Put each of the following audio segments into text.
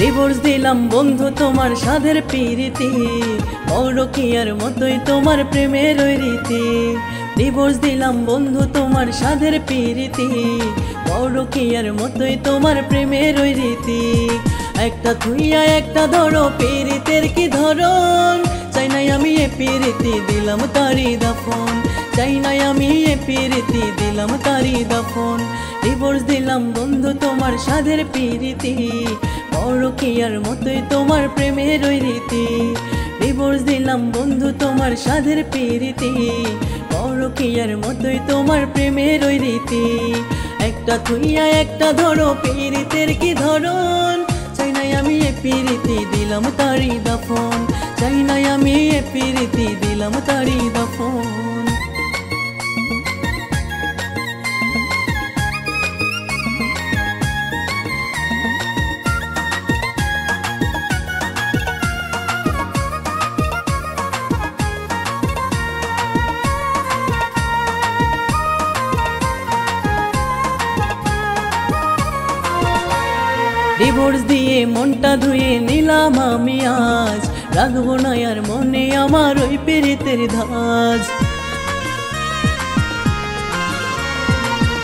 Divorce দিলাম বন্ধু তোমার সাধের প্রীতি, পরকীয়ার মতোই তোমার প্রেমের ওই রীতি। ডিভোর্স দিলাম বন্ধু তোমার সাধের প্রীতি, পরকীয়ার মতোই তোমার প্রেমের ওই রীতি। একটা থুইয়া একটা ধরো, পীড়িতের কি ধরন, চাই নাই আমি এ প্রীতি দিলাম তারি দাফন, চাই নাই আমি এ প্রীতি দিলাম তারি দাফন। ডিভোর্স দিলাম বন্ধু তোমার সাধের প্রীতি, পরকীয়ার মতোই তোমার প্রেমের ওই রীতি। ডিভোর্স দিলাম বন্ধু তোমার সাধের প্রীতি, পরকীয়ার মতোই তোমার প্রেমের ওই রীতি। একটা থুইয়া একটা ধরো, পীড়িতের কি ধরন, চাই নাই আমি এ প্রীতি দিলাম তারি দাফন, চাই নাই আমি এ প্রীতি দিলাম তারি দাফন। ডিভোর্স দিয়ে মনটা ধুয়ে নিলাম আমি আজ, রাখবো না আর মনে আমার ওই প্রীতের ধাজ।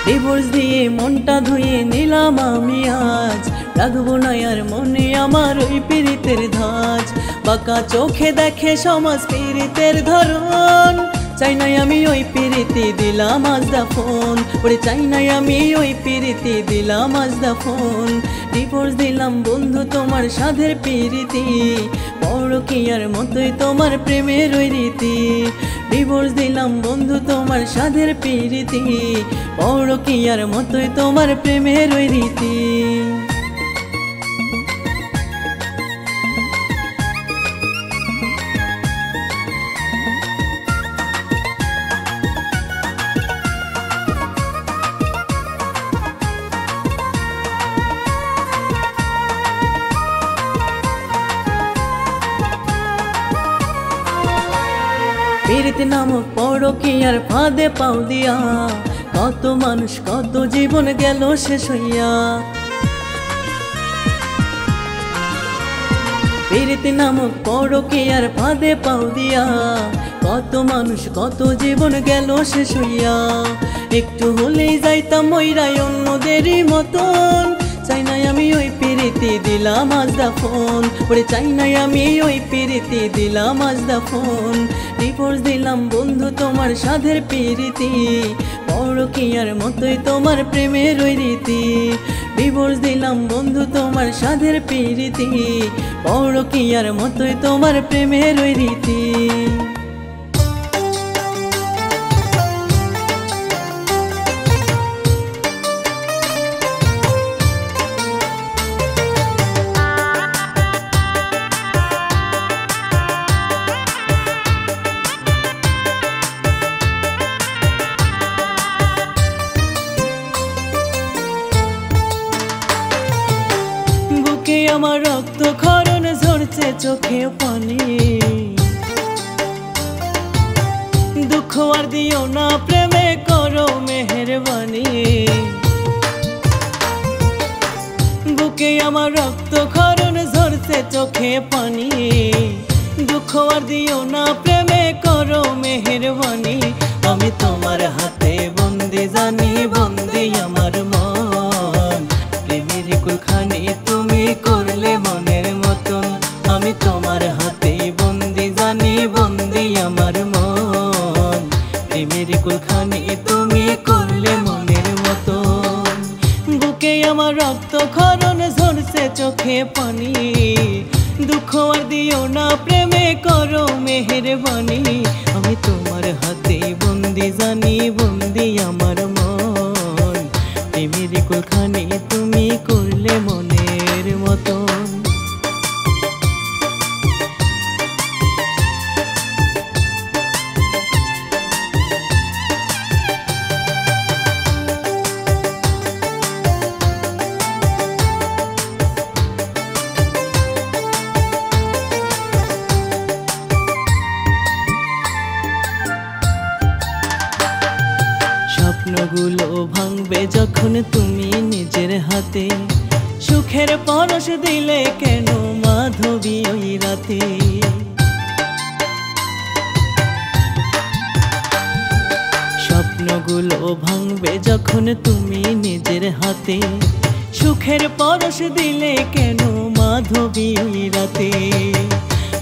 ডিভোর্স দিয়ে মনটা ধুয়ে নিলাম আমি আজ, রাখবো না আর মনে আমার ওই প্রীতের ধাজ। বাঁকা চোখে দেখে সমাজ প্রীতের ধরন, চাই নাই আমি ওই প্রীতি দিলাম আজ দাফন, ওরে চাই নাই আমি ওই প্রীতি দিলাম আজ দাফন। ডিভোর্স দিলাম বন্ধু তোমার সাধের প্রীতি, পরকীয়ার মতোই তোমার প্রেমের ওই রীতি। ডিভোর্স দিলাম বন্ধু তোমার সাধের প্রীতি, পরকীয়ার মতোই তোমার প্রেমের ওই রীতি। প্রীতি নামক পরকীয়ার ফাঁদে পাও দিয়া, কত মানুষ কত জীবন গেল শেষ হইয়া। প্রীতি নামক পরকীয়ার ফাঁদে পাও দিয়া, কত মানুষ কত জীবন গেল শেষ হইয়া। একটু হলেই যাইতাম মইরাই অন্যদেরই মতন, চাই নাই আমি ওই প্রীতি দিলাম আজ দাফন, ওরে চাই নাই আমি ওই প্রীতি দিলাম আজ দাফন। ডিভোর্স দিলাম বন্ধু তোমার সাধের প্রীতি, পরকীয়ার মতোই তোমার প্রেমের ওই রীতি। ডিভোর্স দিলাম বন্ধু তোমার সাধের প্রীতি, পরকীয়ার মতোই তোমার প্রেমের ওই রীতি। আমার রক্ত ক্ষরণ ঝরছে চোখে পানি, দুঃখ আর দিও না প্রেমে করো মেহেরবানি। বুকে আমার রক্ত ক্ষরণ ঝরছে চোখে পানি, দুঃখ আর দিও না প্রেমে করো মেহেরবানি। আমি তোমার হাতে বন্দি জানি, বন্দি আমার মন, প্রেমের কুলখানি তুমি করলে মনের মতন। আমি তোমার হাতে বন্দি জানি, বন্দি আমার মন, প্রেমের কুলখানি তুমি করলে মনের মতন। বুকে আমার রক্ত ক্ষরণ ঝরছে চোখে পানি, দুঃখ আর দিও না প্রেমে করো মেহেরবানি। আমি তোমার হাতে বন্দি জানি, বন্দি আমার মন, প্রেমের কুলখানি তুমি করলে মনের মতন। স্বপ্নগুলো ভাঙবে যখন তুমি নিজের হাতে, সুখের পরশ দিলে কেন মাধবী ওই রাতে। স্বপ্নগুলো ভাঙবে যখন তুমি নিজের হাতে, সুখের পরশ দিলে কেন মাধবী ওই রাতে।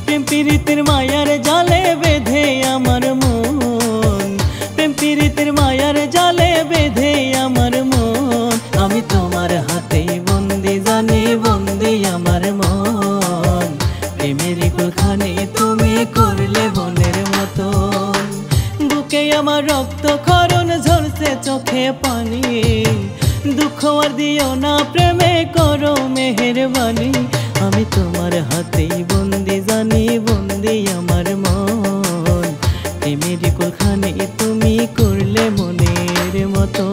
প্রেম প্রীতির মায়ার জালে বেঁধে আমার মন, প্রেম প্রীতির মায়ার জালে বেঁধে আমার মন। আমি তোমার হাতে বন্দি জানি, বন্দি আমার মন। প্রেমের কুলখানি তুমি করলে বনের মতন। বুকে আমার রক্ত খরণ ঝরছে চোখে পানি, দুঃখ আর দিও না প্রেমে করো মেহেরবানি। আমি তোমার হাতেই বন্দি জানি, বন্দি আমার মন। প্রেমের কুলখানি তুমি করলে মনের মতন।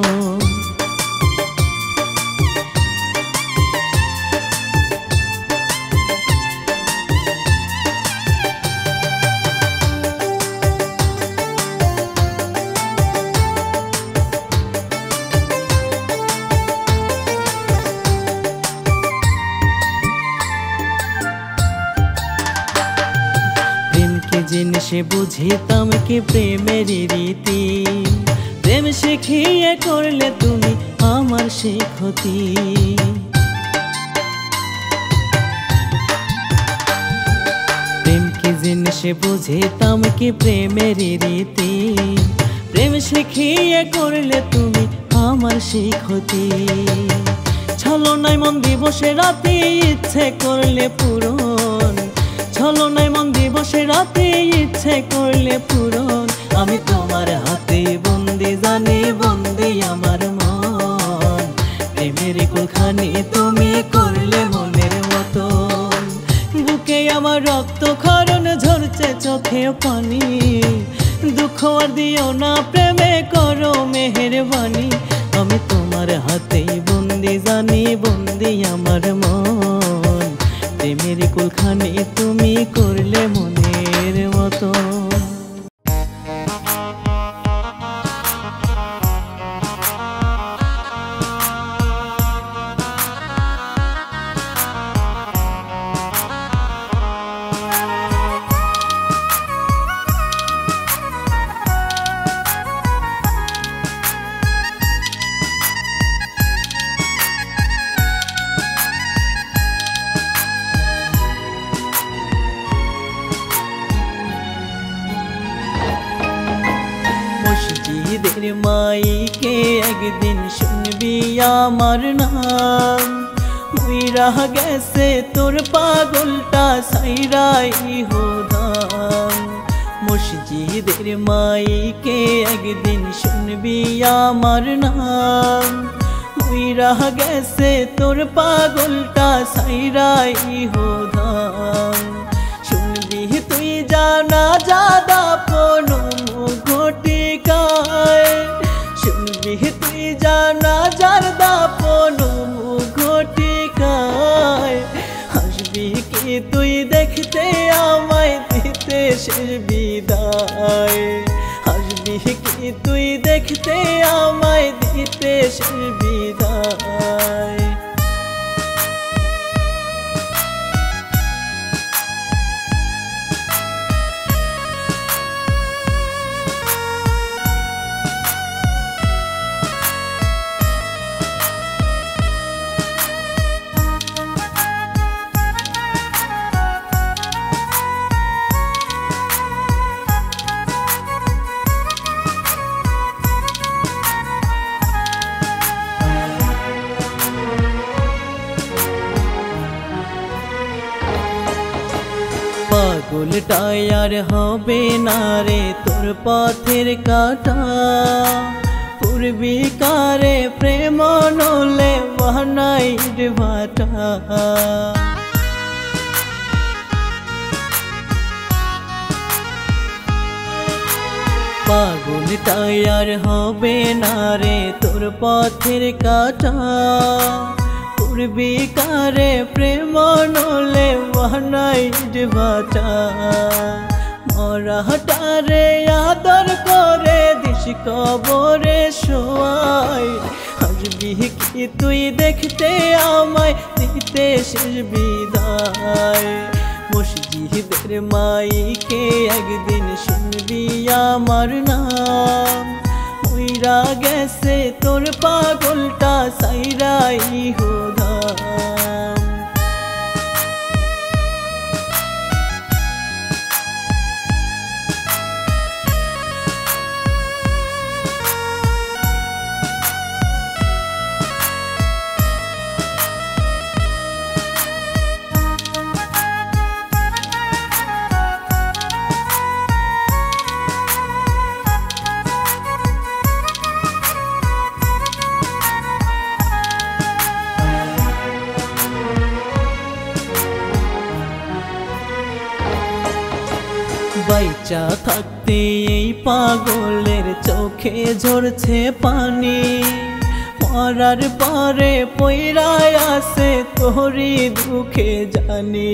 জিনিসে বুঝিতাম কি প্রেমের রীতি, প্রেম শিখিয়ে করলে তুমি আমার সেই ক্ষতি। প্রেম কি জিনিসে বুঝিতাম কি প্রেমের রীতি, প্রেম শিখিয়ে করলে তুমি আমার সেই ক্ষতি। ছলনায় মন দিবসে রাতে ইচ্ছে করলে পূরণ, ছলনায় মন দিবসে রাতে ইচ্ছে করলে পূরণ। আমি তোমার হাতে বন্দি জানি, বন্দি আমার মন। প্রেমের কুলখানি তুমি করলে মনের মতন। বুকে আমার রক্ত খরণ ঝরছে চোখে পানি, দুঃখ আর দিও না প্রেমে করো মেহেরবানি। আমি তোমার হাতে বন্দি জানি, বন্দি আমার মন। প্রেমের কুলখানি তুমি করলে মনের মতন। মসজিদের মাইকে একদিন শুনবি আমার নাম, মইরা গেছে তোর পাগলটা সাইরাই হোদাম। মসজিদের মাইকে একদিন শুনবি আমার নাম, মইরা গেছে তোর পাগলটা সাইরাই হোদাম। শুনবি তুই জানা জাদা পনো ঘটিকায়, শুনবি তুই জানা জারদা পনো ঘটিকায়। হাসবি কি তুই দেখতে আমায় দিতে শেষ বিদায়, হাসবি কি তুই দেখতে আমায় দিতে শেষ বিদায়। পাগলটাই আর হবে না রে তোর পথের কাটা, পূর্বিকারে প্রেম নলে বানাইর ভাটা। পাগলটাই আর হবে না রে তোর পথের কাটা, পূর্বিকারে প্রেম নলে বানাইর ভাটা। মরাটারে আদর করে দিস কবরে শোয়াই, হাসবি কি তুই দেখতে আমায় দিতে শেষ বিদায় মসজিদের মাইকে একদিন শুনবি আমার নাম মইরা গেছে তোর পাগলটা সাইরাই হোধাম বাইচা থাকতে এই পাগলের চোখে ঝরছে পানি মরার পরে পইরায় আসে তোরি দুঃখে জানি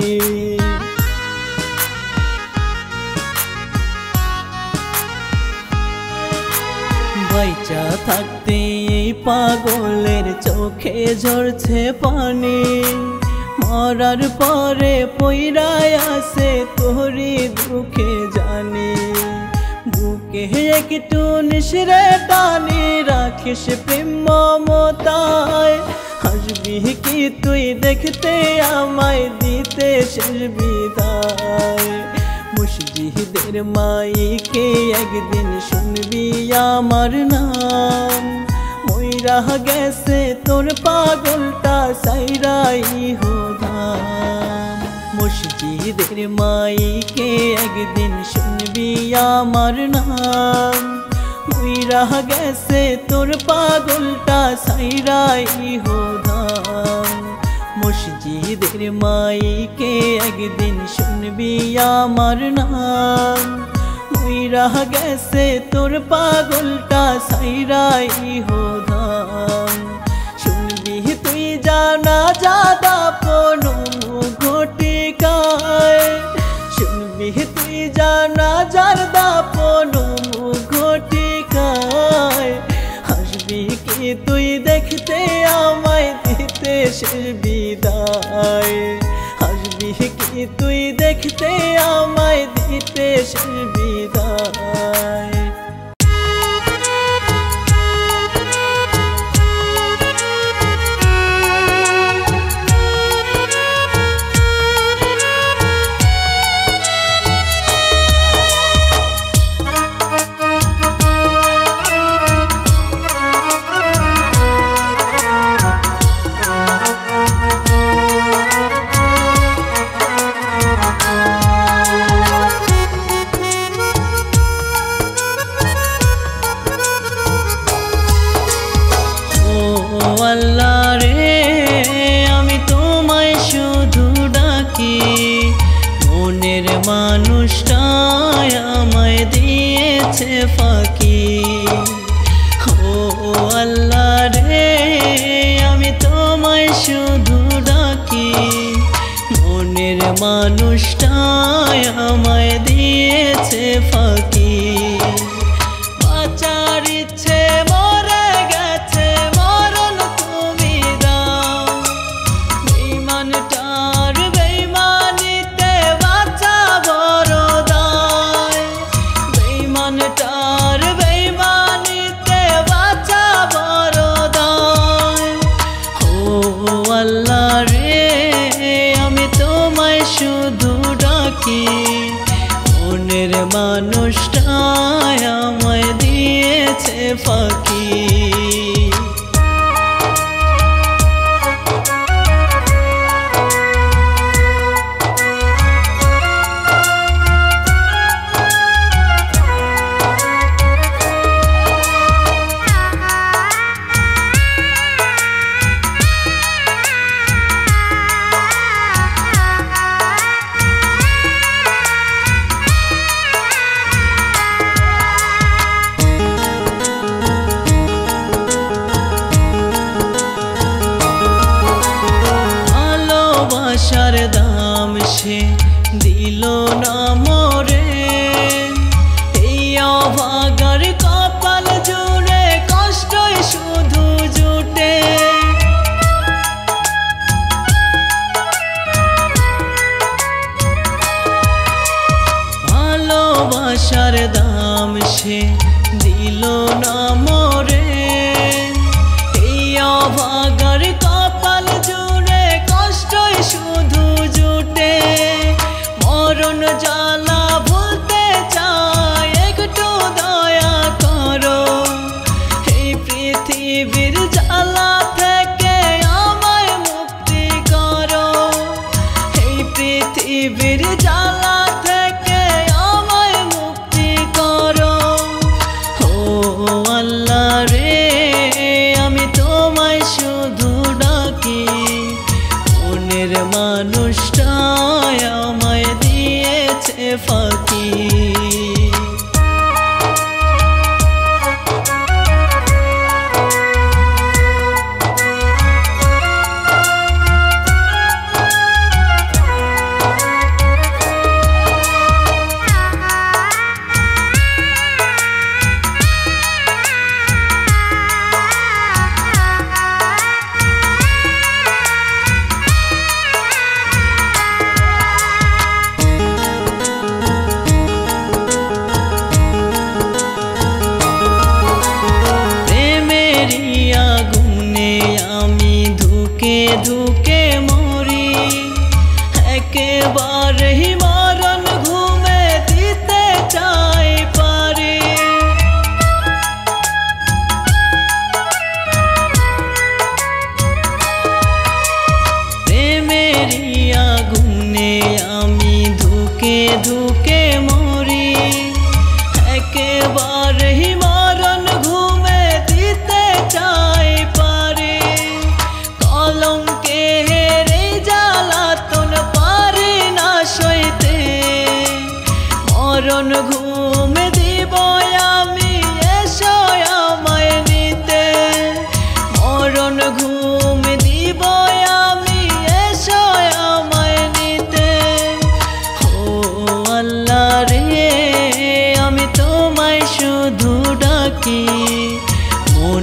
বাইচা থাকতে এই পাগলের চোখে ঝরছে পানি মরার পরে পইরায় আসে তোরি দুঃখে জানি বুকে একটু নিশরে টানি রাখিস প্রেম মমতায় হাসবি কি তুই দেখতে আমায় দিতে শেষ বিদায় মসজিদের মাইকে একদিন শুনবি আমার নাম মইরা গেছে তোর পাগলটা সাইরাই হোধাম মসজিদের মাইকে একদিন শুনবি আমার নাম মইরা গেছে তোর পাগলটা সাইরাই হোধাম মসজিদের মাইকে একদিন শুনবি আমার নাম মইরা গেছে তোর পাগলটা সাইরাই হোধাম শুনবি তুই জানা যাদা পনো ঘটিকায় শুনবি তুই জানা যাদা পনো ঘটিকায় হাসবি কি তুই দেখতে আমায় দিতে শেষ বিদায় হাসবি কি তুই দেখতে আমায় দিতে শেষ বিদায় আল্লাহ রে আমি তোমায় শুধু ডাকি মনের মানুষটাই আমায় দিয়েছে ফাঁকি ও আল্লাহ রে আমি তোমায় শুধু ডাকি মনের মানুষটাই আমায় দিয়েছে ফাঁকি বাঁচার ইচ্ছে মরে গেছে মনের মানুষটাই আমায় দিয়েছে ফাঁকি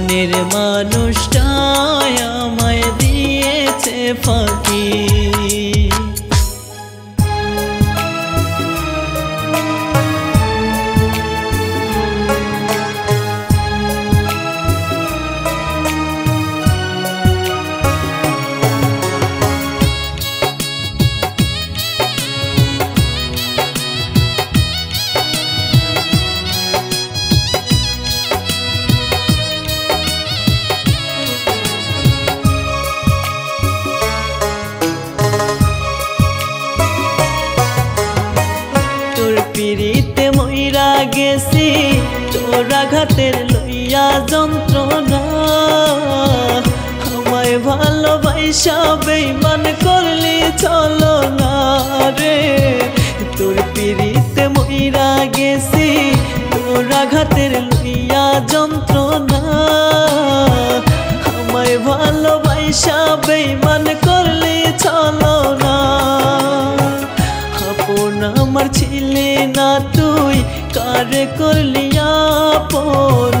মনের মানুষটাই আমায় দিয়েছে ফাঁকি। পিরিতে মইরা গেছি তোর আঘাতের লইয়া যন্ত্রণা, আমায় ভালোবাসা বেঈমান করলি চলো না রে। তোর পিরিতে মইরা গেছি তোর আঘাতের লইয়া যন্ত্রণা, আমায় ভালোবাসা বেঈমান করলি চলো না। আমার ছিলে না তুই কারে করলি আপন,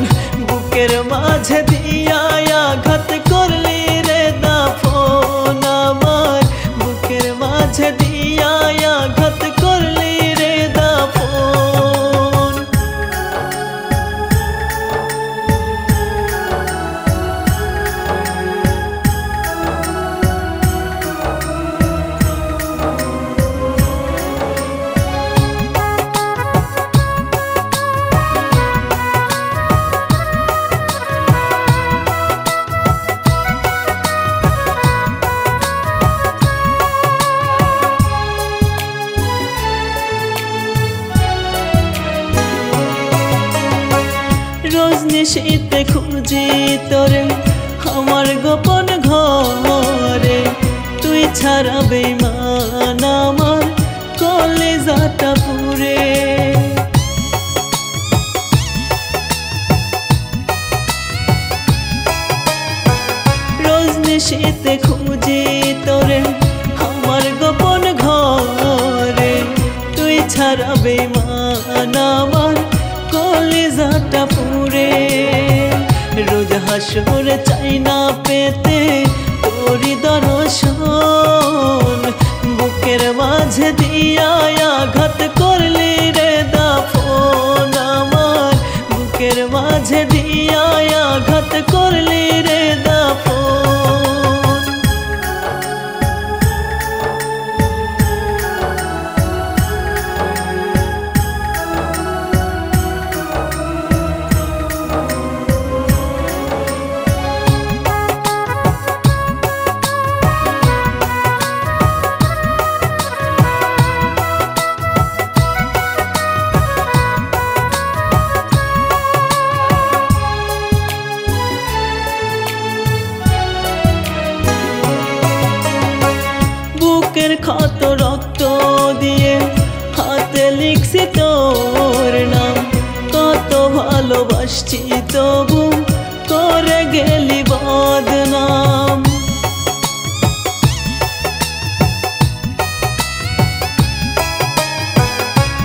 বুকের মাঝে দিয়া আঘাত করলি রে দাফন। আমার বুকের মাঝে দিয়া আঘাত করলি রে দাফন। রজনীশীতে খুঁজি তোরে আমার গোপন ঘরে, তুই ছাড়া বেঈমান আমার কলেজাটা পুরে। রজনীশীতে খুঁজি তোরে আমার গোপন ঘরে, তুই ছাড়া বেঈমান আমার কলেজাটা পুরে। রোজ হাসরে চাই না পেতে তোরি দর্শন, বুকের মাঝে দিয়া আঘাত করলি রে দাফন। আমার বুকের মাঝে দিয়া আঘাত করলি রে দাফন। বুকের ক্ষত রক্ত দিয়ে হাতে লিখছি তোর নাম, কত ভালোবাসছি তবু করে গেলি বদনাম।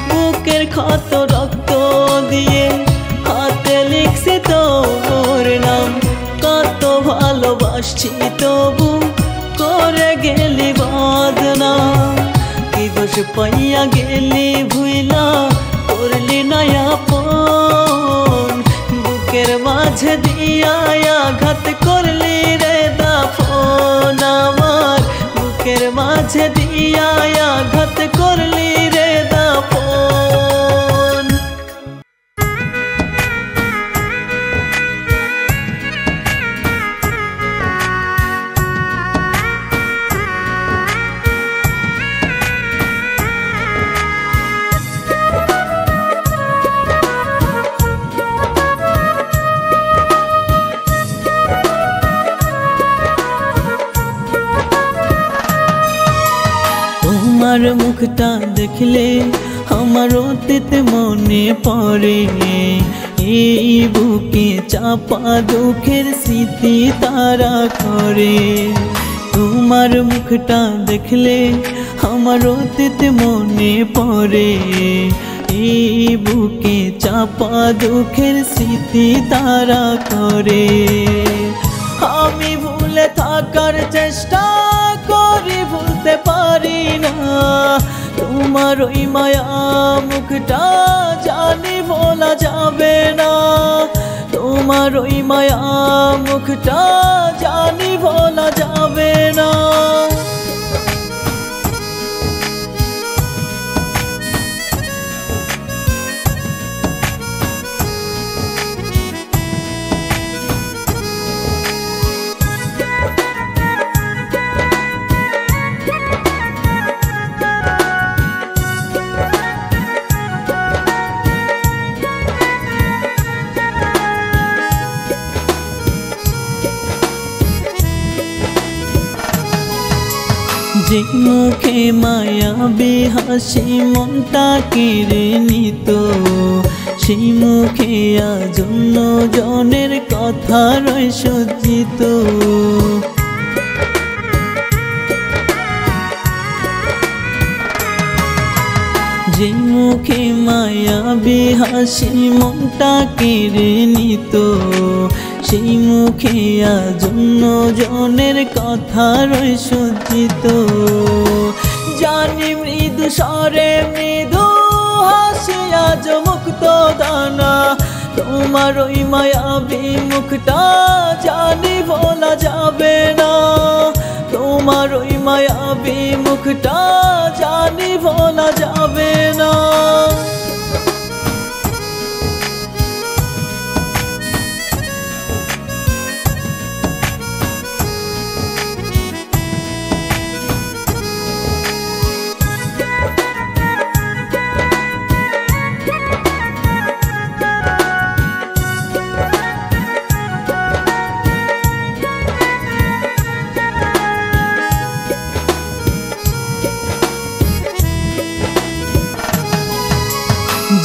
বুকের ক্ষত রক্ত দিয়ে হাতে লিখছি তোর নাম, কত ভালোবাসছি তবু করে গেলি বদনাম। কি দোষ পাইয়া গেলি ভুইলা করলি না আপন, বুকের মাঝে দিয়া আঘাত করলি রে দাফন। আমার বুকের মাঝে দিয়া আঘাত করলি রে দাফন। তোমার মুখটা দেখলে আমার অতীত মনে পড়ে, এই বুকে চাপা দুঃখের স্মৃতি তারা করে। তোমার মুখটা দেখলে আমার অতীত মনে পড়ে, এই বুকে চাপা দুঃখের স্মৃতি তারা করে। আমি ভুলে থাকার চেষ্টা করি, ভুলতে পারি না তোমার ওই মায়া মুখটা, জানি ভোলা যাবে না তোমার ওই মায়া মুখটা, জানি ভোলা যাবে না। যে মুখে মায়াবী হাসি মনটা কেড়ে নিত, সেই মুখে আজ অন্য জনের কথা রয় সজ্জিত। যে মুখে মায়াবী হাসি মনটা কেড়ে নিত, সেই মুখে আজ অন্য জনের কথা রয় সজ্জিত। জানি মৃদু স্বরে মৃদু হাসি আজ মুক্ত দানা, তোমার ওই মায়াবী মুখটা, জানি ভোলা যাবে না তোমার ওই মায়াবী মুখটা, জানি ভোলা যাবে না।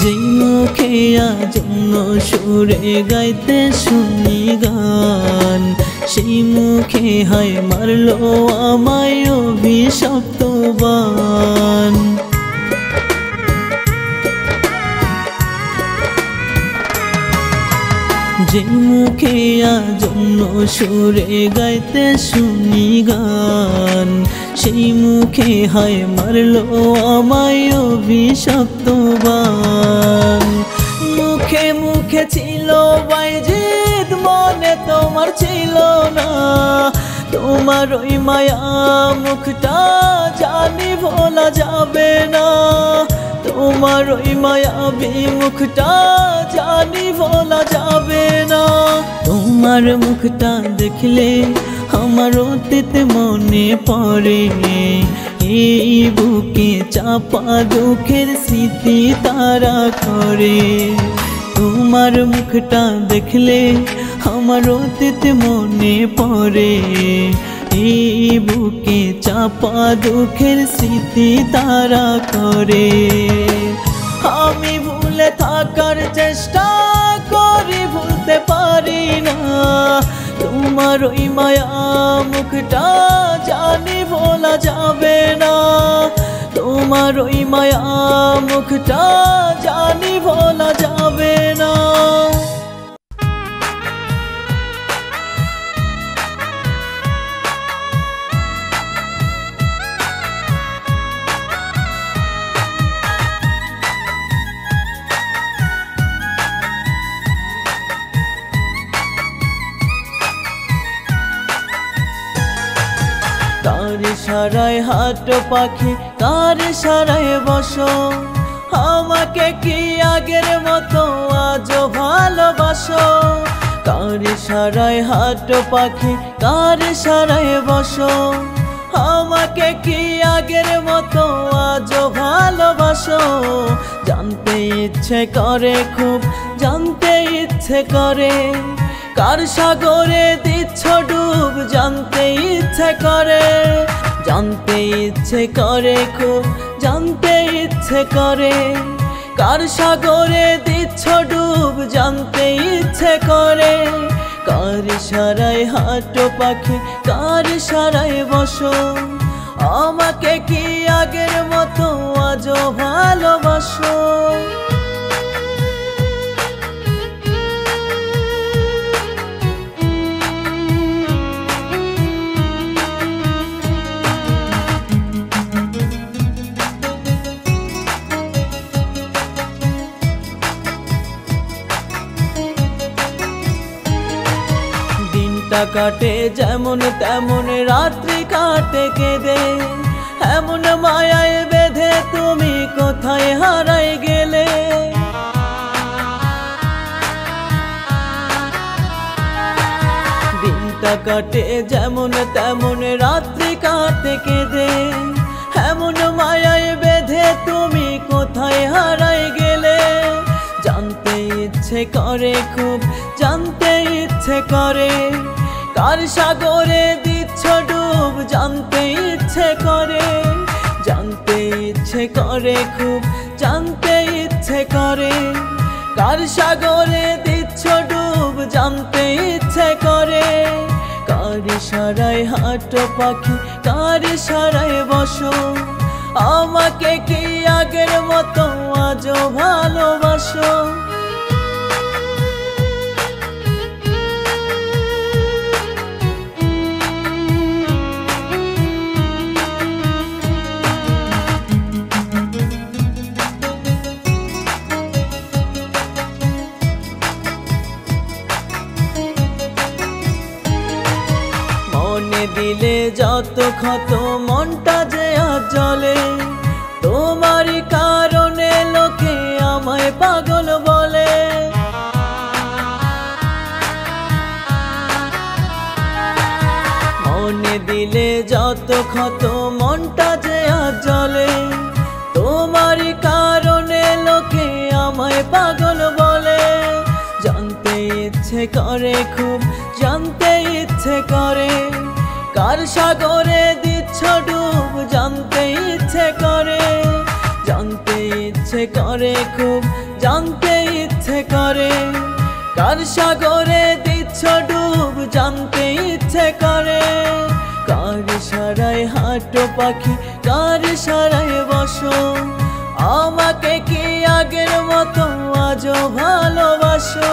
যেই মুখে আজ অন্য সুরে গাইতে শুনি গান, সেই মুখে হায় মারলো আমায় অভিশপ্ত বান। যে মুখে আজ অন্য সুরে গাইতে শুনি গান, সেই মুখে হায় মারলো আমায় অভিশপ্ত বান। মুখে মুখে ছিল বাইজিদ, মনে তোমার ছিল না তোমার ওই মায়া মুখটা, জানি ভোলা যাবে না তোমার ওই মায়াবী মুখটা, জানি ভোলা যাবে না। তোমার মুখটা দেখলে আমার অতীত মনে পড়ে, এই বুকে চাপা দুঃখের স্মৃতি তারা করে। তোমার মুখটা দেখলে আমার অতীত মনে পড়ে, এই বুকে চাপা দুঃখের স্মৃতি তারা করে। আমি ভুলে থাকার চেষ্টা করি, ভুলতে পারি না তোমার ওই মায়া মুখটা, জানি ভোলা যাবে না তোমার ওই মায়া মুখটা, জানি ভোলা যাবে না। কার ইশারায় হাঁটো পাখি, কার ইশারায় বসো, আমাকে কি আগের মতো আজও ভালোবাসো। কার ইশারায় হাঁটো পাখি, কার ইশারায় বসো, আমাকে কি আগের মতো আজও ভালোবাসো। জানতে ইচ্ছে করে খুব, জানতে ইচ্ছে করে কার সাগরে দিচ্ছ ডুব, জানতে ইচ্ছে করে, জানতে ইচ্ছে করে খুব, জানতে ইচ্ছে করে কার সাগরে দিচ্ছ ডুব, জানতে ইচ্ছে করে। কার ইশারায় হাঁটো পাখি, কার ইশারায় বসো, আমাকে কি আগের মতো আজও ভালোবাসো? দিনটা কাটে যেমন তেমন, রাত্রি কাটে কেঁদে, এমন মায়ায় বেঁধে তুমি কোথায় হারাই গেলে। দিনটা কাটে যেমন তেমন, রাত্রি কাটে কেঁদে, এমন মায়ায় বেঁধে তুমি কোথায় হারাই গেলে। জানতে ইচ্ছে করে, খুব জানতে ইচ্ছে করে, কার সাগরে দিচ্ছ ডুব, জানতে ইচ্ছে করে। জানতে ইচ্ছে করে, খুব জানতে ইচ্ছে করে, কার সাগরে দিচ্ছ ডুব, জানতে ইচ্ছে করে। কার ইশারায় হাঁটো পাখি, কার ইশারায় বসো, আমাকে কি আগের মতো আজও ভালোবাসো? মনে দিলে যত ক্ষত, মনটা যে আজ জ্বলে, তোমারই কারণে লোকে আমায় পাগল বলে। মনে দিলে যত ক্ষত, মনটা যে আজ জ্বলে, তোমারই কারণে লোকে আমায় পাগল বলে। জানতে ইচ্ছে করে, খুব জানতে ইচ্ছে করে, কার সাগরে দিচ্ছ ডুব, জানতে ইচ্ছে করে। জানতে ইচ্ছে করে, খুব জানতে ইচ্ছে করে, কার সাগরে দিচ্ছ ডুব, জানতে ইচ্ছে করে। কার ইশারায় হাঁটো পাখি, কার ইশারায় বসো, আমাকে কি আগের মতো আজও ভালোবাসো?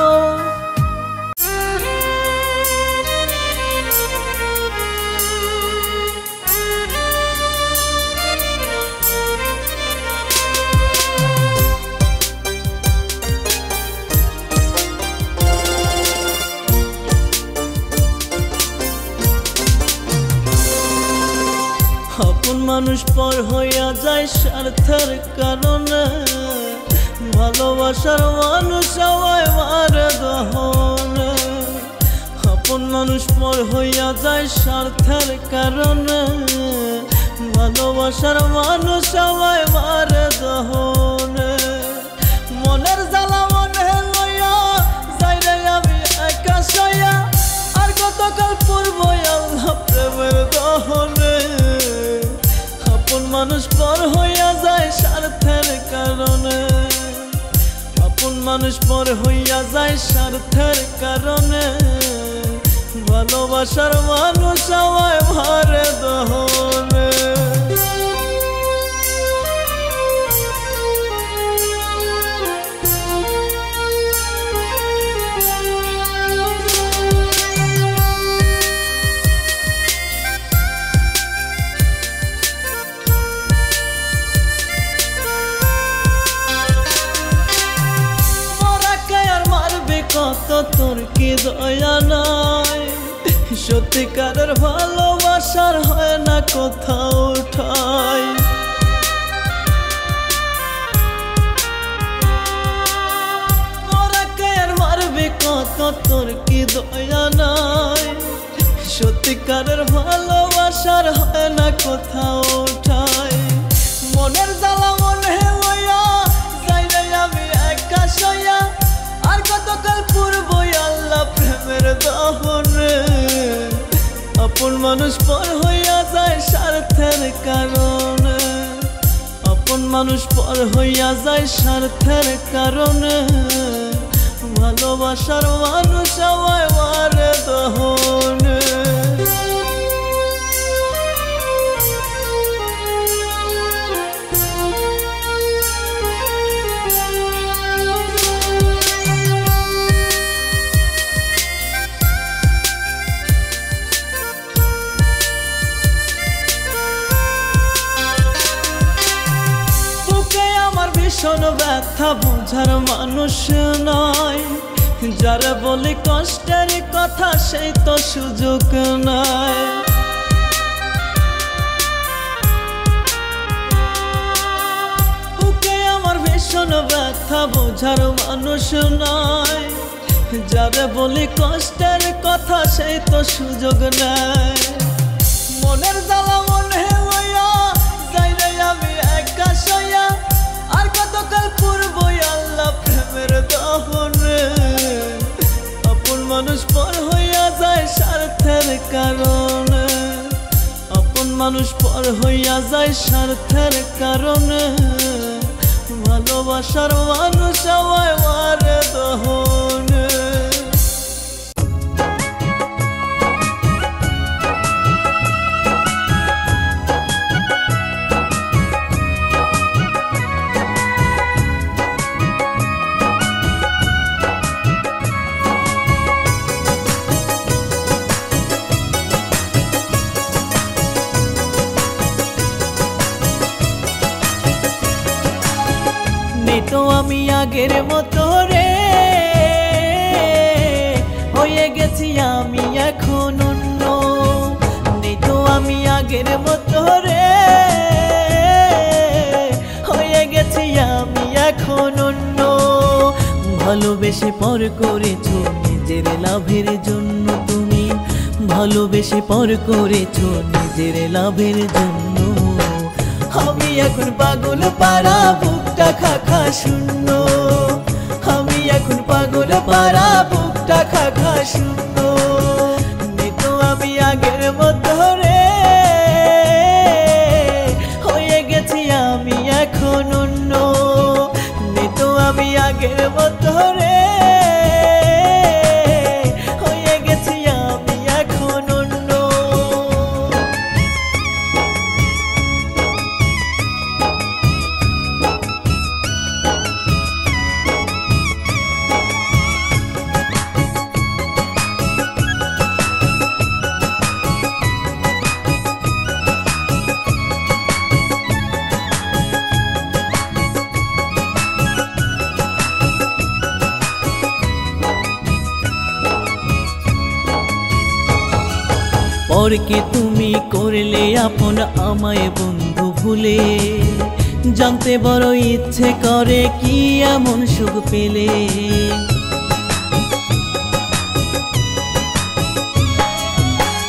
আপন মানুষ পর হইয়া যায় স্বার্থের কারণে, ভালোবাসার মানুষ আমায় মারে দহনে। আপন মানুষ পর হইয়া যায় স্বার্থের কারণে, ভালোবাসার মানুষ আমায় মারে দহনে। মনের জ্বালা মনে লইয়া যাই রে আমি একা সইয়া, আর কতকাল পূর্ব আল্লাহ প্রেমের দহনে। আপন মানুষ পর হইয়া যায় স্বার্থের কারণে, আপন মানুষ পর হইয়া যায় স্বার্থের কারণে, ভালোবাসার মানুষ আমায় মারে দহনে। কত তোর কি দয়া নাই, সত্যিকারের ভালোবাসার হয় না কোথাও ঠাই। মোরা কে আর মারবে, কত তোর কি দয়া নাই, সত্যিকারের ভালোবাসার হয় না কোথাও ঠাই। মনের জ্বালা মনে লইয়া যাই রে আমি একা সইয়া, আর কতকাল পূর্ব আল্লাহ প্রেমের দহনে। আপন মানুষ পর হইয়া যায় স্বার্থের কারণে, আপন মানুষ পর হইয়া যায় স্বার্থের কারণে, ভালোবাসার মানুষ আমায় মারে দহনে। ভীষণ ব্যথা বোঝার মানুষ নয়, যারা বলে কষ্টের কথা সেই তো সুযোগ নাই। বুকে আমার ভীষণ ব্যথা বোঝার মানুষ নয়, যারা বলে কষ্টের কথা সেই তো সুযোগ নাই। মনের জ্বালা মনে লইয়া যাই রে আমি একা সইয়া, আর কতকাল পূর্বই আল্লাহ প্রেমের দহনে। আপন মানুষ পর হইয়া যায় স্বার্থের কারণে, আপন মানুষ পর হইয়া যায় স্বার্থের কারণে। ভালোবাসার মানুষ আমায় মারে দহনে। তো আমি আগের মতো রে হয়ে গেছি, আমি এখন অন্য। নেই তো আমি আগের মতো রে হয়ে গেছি, আমি এখন অন্য। ভালোবেসে পর করেছো নিজের লাভের জন্য তুমি, ভালোবেসে পর করেছো নিজের লাভের জন্য। আমি এখন পাগল পারা বুকটা খাখা শূন্য, আমি এখন পাগল পারা বুকটা খাখা শূন্য। নেই তো আমি আগের মতো রে হয়ে গেছি, আমি এখন অন্য। নেই তো আমি আগের মতো রে হয়ে গেছি, আমি এখন অন্য। পরকে তুমি করলে আপন আমায় বন্ধু ভুলে, জানতে বড় ইচ্ছে করে কি এমন সুখ পেলে।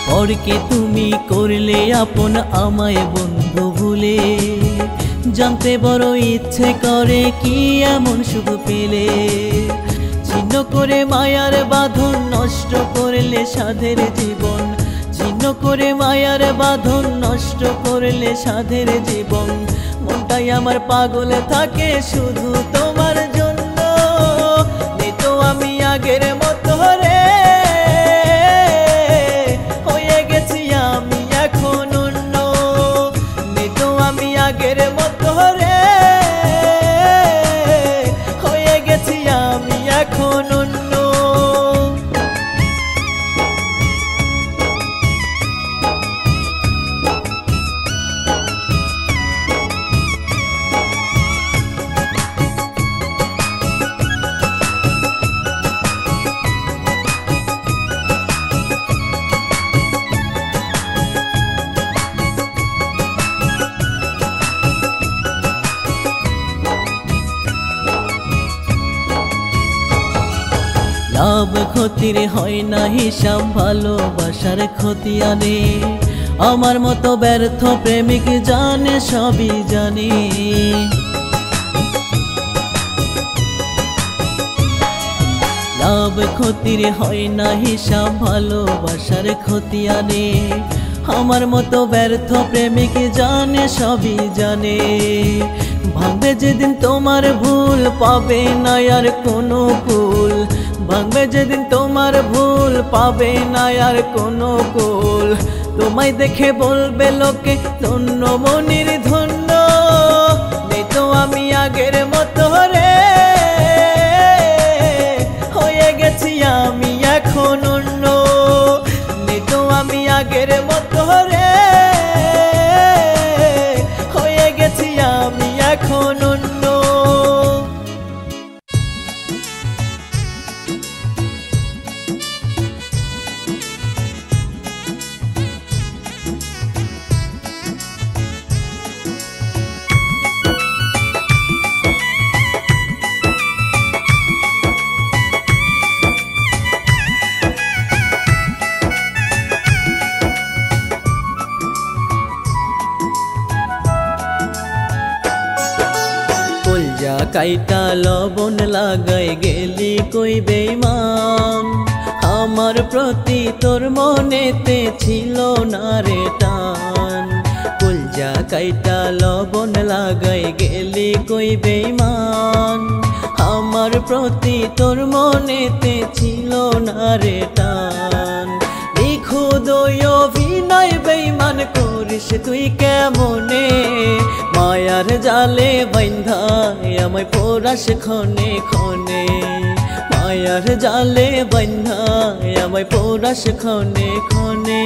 পরকে তুমি করলে আপন আমায় বন্ধু ভুলে, জানতে বড় ইচ্ছে করে কি এমন সুখ পেলে। ছিন্ন করে মায়ার বাঁধন নষ্ট করলে সাধের জীবন, ছিন্ন করে মায়ার বাঁধন নষ্ট করলে সাধের জীবন। মনটাই আমার পাগল থাকে শুধু তোমার জন্য। নেই তো আমি আগের মতো রে হয়ে গেছি, আমি এখন অন্য। নেই তো আমি আগের মতো রে হয়ে গেছি, আমি এখন অন্য। লাভ ক্ষতির হয় না হিসাব, ভালোবাসার ক্ষতি আনে। আমার মতো ব্যর্থ প্রেমিক জানে, সবই জানে। লাভ ক্ষতির হয় না হিসাব, ভালোবাসার ক্ষতি আনে। আমার মতো ব্যর্থ প্রেমিক জানে, সবই জানে। ভাঙবে যেদিন তোমার ভুল, পাবে না আর কোনো কুল। ভাঙবে যেদিন তোমার ভুল, পাবে না আর কোনো কুল। তোমায় দেখে বলবে লোকে ধন্য মনির ধন্য। নেই তো আমি আগের মতো রে হয়ে গেছি, আমি এখন অন্য। নেই তো আমি আগের মতো রে হয়ে গেছি, আমি এখন অন্য। কাইটা লবণ লাগাই গেলি কই বেঈমান আমার প্রতি তোর মনেতে ছিল না রে টান কলজা কাইটা লবণ লাগাই গেলি কই বেঈমান আমার প্রতি তোর মনেতে ছিল না রে টান নিখুঁত অভিনয় বেঈমান করিস তুই কেমনে মায়ার জালে বাইন্ধা আমায় পোরাস ক্ষণে ক্ষণে মায়ার জালে বাইন্ধা আমায় পোরাস ক্ষণে ক্ষণে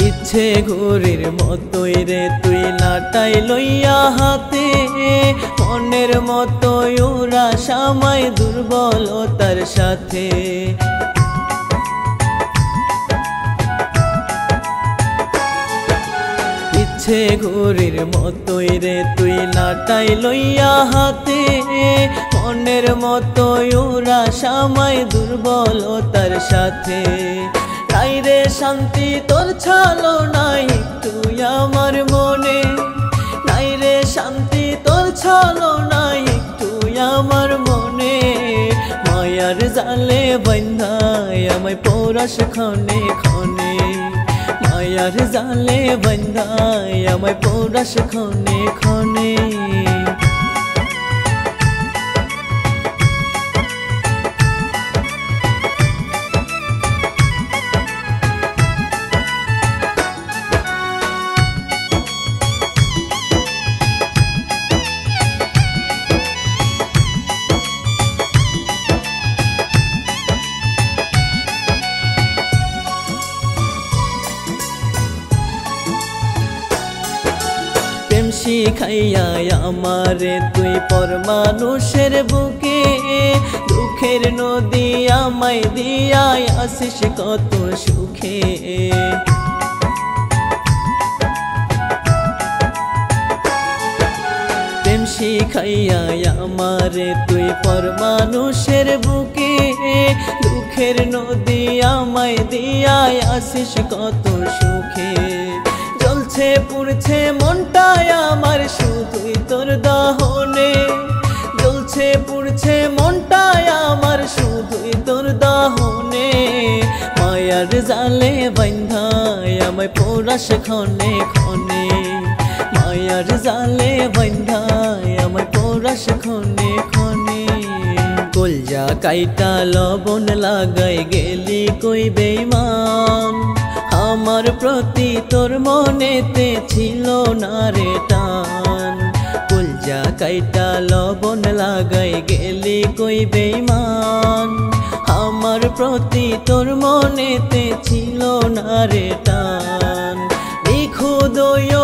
ইচ্ছে ঘুরির মতোই রে তুই লাটাই লইয়া হাতে মনের মতোই ওরা সামাই দুর্বলতার সাথে ইচ্ছে ঘুরির মতোই রে তুই লাটাই লইয়া হাতে মনের মতোই ওরা সামাই দুর্বলতার সাথে নাই রে শান্তি তোর ছালো নাই একটু আমার মনে নাই রে শান্তি তোর ছালো নাই একটু আমার মনে মায়ার জালে বান্ধায় আমায় পোরাস ক্ষণে ক্ষণে মায়ার জালে বান্ধায় আমায় পোরাস ক্ষণে ক্ষণে শিখাইয়া আমারে তুই পর মানুষের বুকে দুঃখের নদী আমায় দিয়া আসিস কত সুখে প্রেম শিখাইয়া আমারে তুই পর মানুষের বুকে দুঃখের নদী আমায় দিয়া আসিস কত সুখে জ্বলছে পুড়ছে মনটায় আমার শুধুই তোর দহনে জ্বলছে পুড়ছে মনটায় আমার শুধুই তোর দহনে মায়ার জালে বান্ধায় আমায় পোরাস ক্ষণে ক্ষণে মায়ার জালে বান্ধায় আমায় পোরাস ক্ষণে ক্ষণে কলজা কাইটা লবণ লাগাই গেলি কই বেঈমান আমার প্রতি তোর মনেতে ছিল না রে টান কলজা কাইটা লবণ লাগাই গেলি কই বেঈমান আমার প্রতি তোর মনেতে ছিল না রে টান নিখুঁত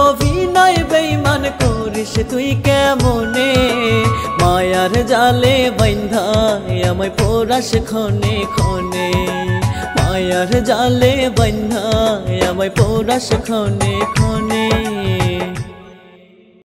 অভিনয় বেঈমান করিস তুই কেমনে মায়ার জালে বান্ধায় আমায় পোরাস ক্ষণে ক্ষণে মায়ার জালে বান্ধায় আমায় পোরাস ক্ষণে ক্ষণে